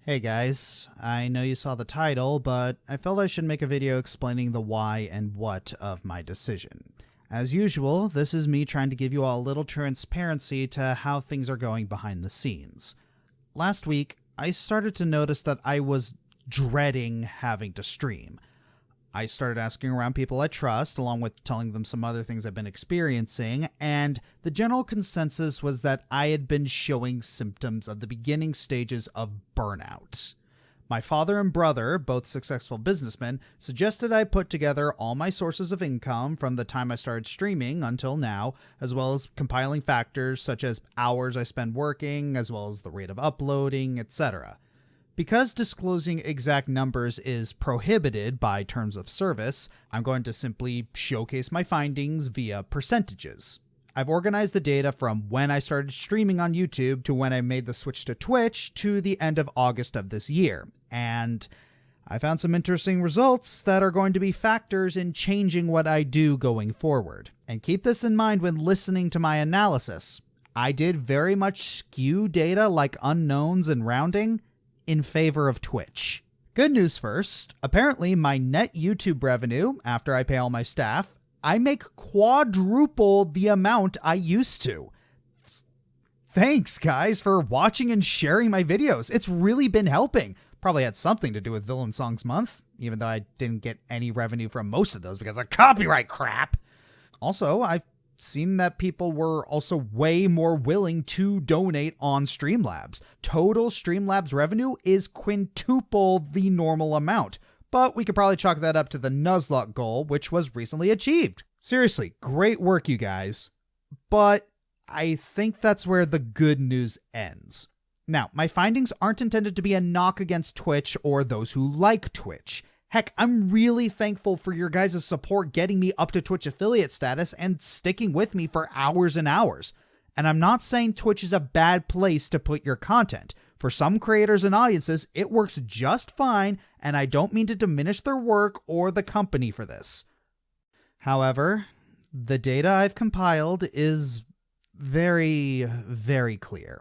Hey guys, I know you saw the title, but I felt I should make a video explaining the why and what of my decision. As usual, this is me trying to give you all a little transparency to how things are going behind the scenes. Last week, I started to notice that I was dreading having to stream. I started asking around people I trust, along with telling them some other things I've been experiencing, and the general consensus was that I had been showing symptoms of the beginning stages of burnout. My father and brother, both successful businessmen, suggested I put together all my sources of income from the time I started streaming until now, as well as compiling factors such as hours I spend working, as well as the rate of uploading, etc. Because disclosing exact numbers is prohibited by terms of service, I'm going to simply showcase my findings via percentages. I've organized the data from when I started streaming on YouTube to when I made the switch to Twitch to the end of August of this year, and I found some interesting results that are going to be factors in changing what I do going forward. And keep this in mind when listening to my analysis. I did very much skew data like unknowns and rounding in favor of Twitch. Good news first, apparently my net YouTube revenue, after I pay all my staff, I make quadruple the amount I used to. Thanks guys for watching and sharing my videos. It's really been helping. Probably had something to do with Villain Songs Month, even though I didn't get any revenue from most of those because of copyright crap. Also, I've seen that people were also way more willing to donate on Streamlabs. Total Streamlabs revenue is quintuple the normal amount, but we could probably chalk that up to the Nuzlocke goal, which was recently achieved. Seriously, great work, you guys. But I think that's where the good news ends. Now, my findings aren't intended to be a knock against Twitch or those who like Twitch. Heck, I'm really thankful for your guys' support getting me up to Twitch affiliate status and sticking with me for hours and hours. And I'm not saying Twitch is a bad place to put your content. For some creators and audiences, it works just fine, and I don't mean to diminish their work or the company for this. However, the data I've compiled is very, very clear.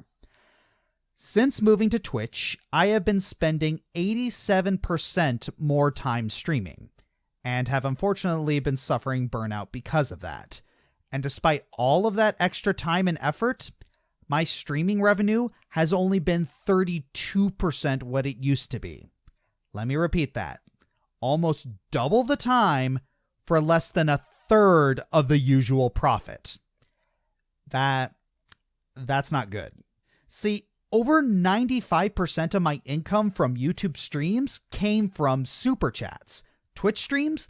Since moving to Twitch, I have been spending 87% more time streaming, and have unfortunately been suffering burnout because of that. And despite all of that extra time and effort, my streaming revenue has only been 32% what it used to be. Let me repeat that. Almost double the time for less than a third of the usual profit. That's not good. See, over 95% of my income from YouTube streams came from super chats. Twitch streams?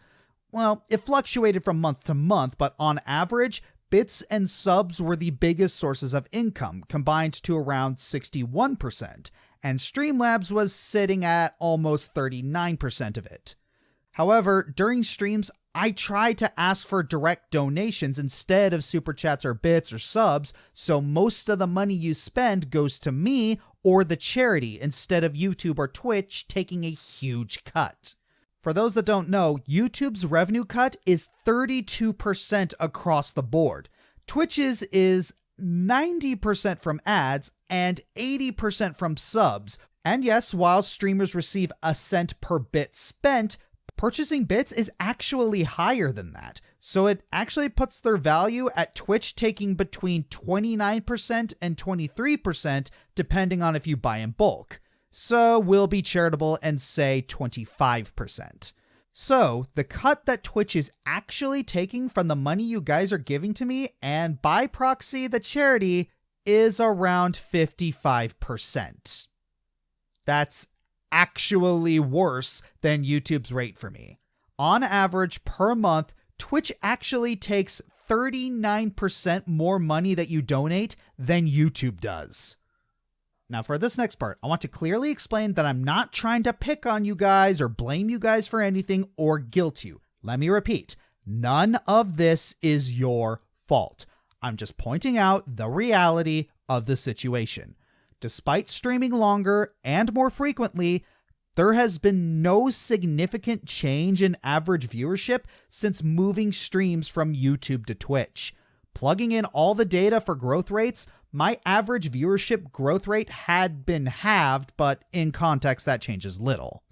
Well, it fluctuated from month to month, but on average, bits and subs were the biggest sources of income, combined to around 61%, and Streamlabs was sitting at almost 39% of it. However, during streams, I try to ask for direct donations instead of super chats or bits or subs, so most of the money you spend goes to me or the charity instead of YouTube or Twitch taking a huge cut. For those that don't know, YouTube's revenue cut is 32% across the board. Twitch's is 90% from ads and 80% from subs. And yes, while streamers receive a cent per bit spent, purchasing bits is actually higher than that, so it actually puts their value at Twitch taking between 29% and 23% depending on if you buy in bulk. So we'll be charitable and say 25%. So the cut that Twitch is actually taking from the money you guys are giving to me and by proxy the charity is around 55%. That's actually worse than YouTube's rate for me. On average per month, Twitch actually takes 39% more money that you donate than YouTube does. Now for this next part, I want to clearly explain that I'm not trying to pick on you guys or blame you guys for anything or guilt you. Let me repeat, none of this is your fault. I'm just pointing out the reality of the situation. Despite streaming longer and more frequently, there has been no significant change in average viewership since moving streams from YouTube to Twitch. Plugging in all the data for growth rates, my average viewership growth rate had been halved, but in context that changes little.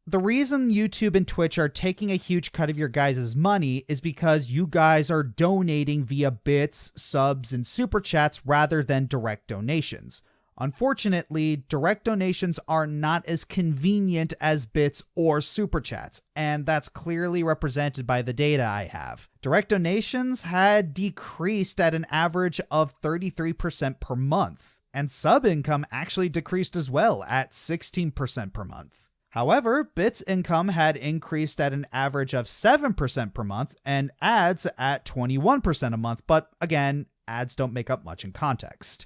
The reason YouTube and Twitch are taking a huge cut of your guys' money is because you guys are donating via bits, subs, and super chats rather than direct donations. Unfortunately, direct donations are not as convenient as bits or super chats, and that's clearly represented by the data I have. Direct donations had decreased at an average of 33% per month, and sub income actually decreased as well at 16% per month. However, bits income had increased at an average of 7% per month, and ads at 21% a month, but again, ads don't make up much in context.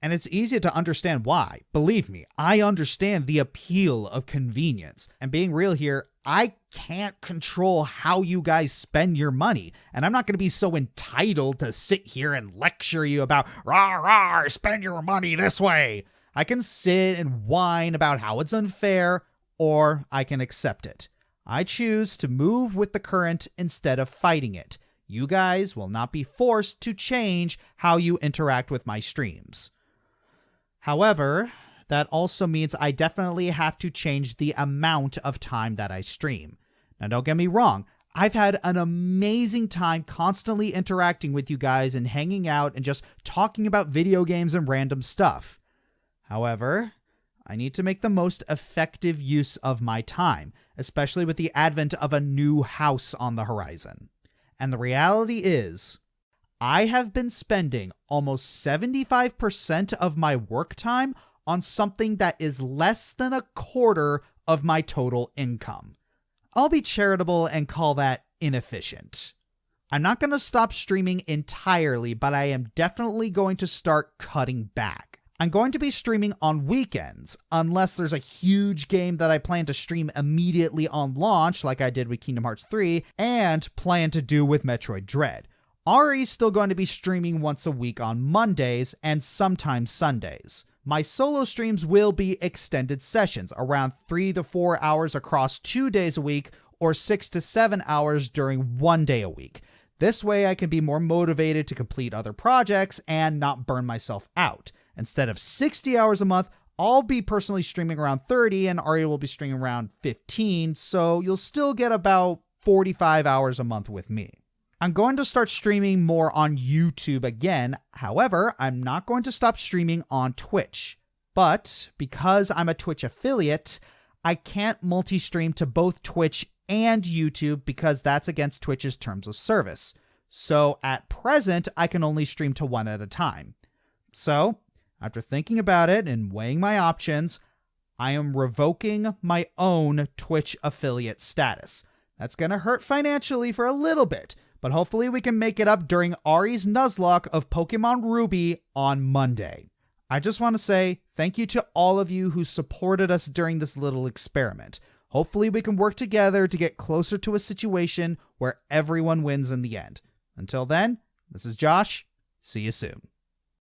And it's easy to understand why. Believe me, I understand the appeal of convenience. And being real here, I can't control how you guys spend your money. And I'm not going to be so entitled to sit here and lecture you about, rah, rah, spend your money this way. I can sit and whine about how it's unfair, or I can accept it. I choose to move with the current instead of fighting it. You guys will not be forced to change how you interact with my streams. However, that also means I definitely have to change the amount of time that I stream. Now, don't get me wrong. I've had an amazing time constantly interacting with you guys and hanging out and just talking about video games and random stuff. However, I need to make the most effective use of my time, especially with the advent of a new house on the horizon. And the reality is, I have been spending almost 75% of my work time on something that is less than a quarter of my total income. I'll be charitable and call that inefficient. I'm not going to stop streaming entirely, but I am definitely going to start cutting back. I'm going to be streaming on weekends, unless there's a huge game that I plan to stream immediately on launch, like I did with Kingdom Hearts 3, and plan to do with Metroid Dread. Ari's still going to be streaming once a week on Mondays and sometimes Sundays. My solo streams will be extended sessions, around 3 to 4 hours across 2 days a week, or 6 to 7 hours during 1 day a week. This way I can be more motivated to complete other projects and not burn myself out. Instead of 60 hours a month, I'll be personally streaming around 30 and Ari will be streaming around 15, so you'll still get about 45 hours a month with me. I'm going to start streaming more on YouTube again. However, I'm not going to stop streaming on Twitch. But because I'm a Twitch affiliate, I can't multi-stream to both Twitch and YouTube because that's against Twitch's terms of service. So at present, I can only stream to one at a time. So, after thinking about it and weighing my options, I am revoking my own Twitch affiliate status. That's going to hurt financially for a little bit, but hopefully we can make it up during Ari's Nuzlocke of Pokemon Ruby on Monday. I just want to say thank you to all of you who supported us during this little experiment. Hopefully we can work together to get closer to a situation where everyone wins in the end. Until then, this is Josh. See you soon.